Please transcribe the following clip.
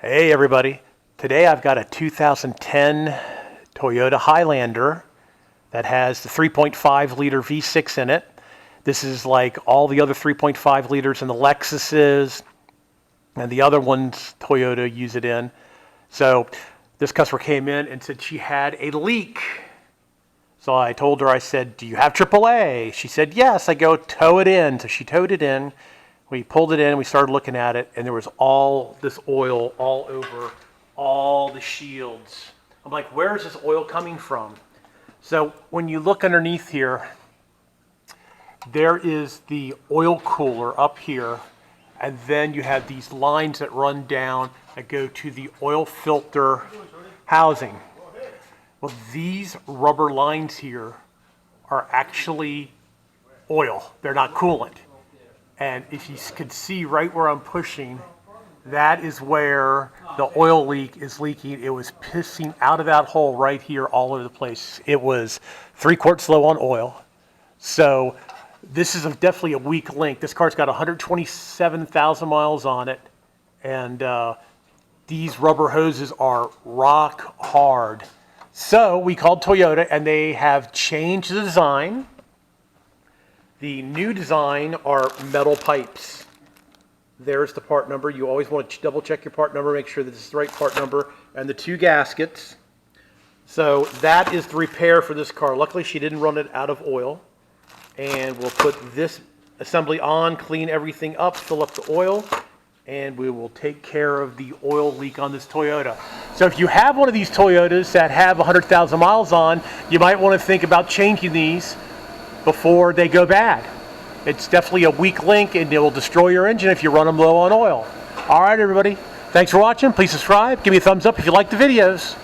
Hey everybody, today I've got a 2010 Toyota Highlander that has the 3.5 liter V6 in it. This is like all the other 3.5 liters in the Lexuses and the other ones Toyota use it in. So this customer came in and said she had a leak. So I told her, I said, do you have AAA? She said, yes. I go, tow it in. So she towed it in. We pulled it in, we started looking at it, and there was all this oil all over all the shields. I'm like, where is this oil coming from? So when you look underneath here, there is the oil cooler up here, and then you have these lines that run down that go to the oil filter housing. Well, these rubber lines here are actually oil. They're not coolant. And if you could see right where I'm pushing, that is where the oil leak is leaking. It was pissing out of that hole right here all over the place. It was 3 quarts low on oil. So this is definitely a weak link. This car's got 127,000 miles on it. And these rubber hoses are rock hard. So we called Toyota and they have changed the design. The new design are metal pipes. There's the part number. You always want to double check your part number, make sure that this is the right part number, and the 2 gaskets. So that is the repair for this car. Luckily she didn't run it out of oil. And we'll put this assembly on, clean everything up, fill up the oil, and we will take care of the oil leak on this Toyota. So if you have one of these Toyotas that have 100,000 miles on, you might want to think about changing these before they go bad. It's definitely a weak link and it will destroy your engine if you run them low on oil. All right, everybody. Thanks for watching. Please subscribe. Give me a thumbs up if you like the videos.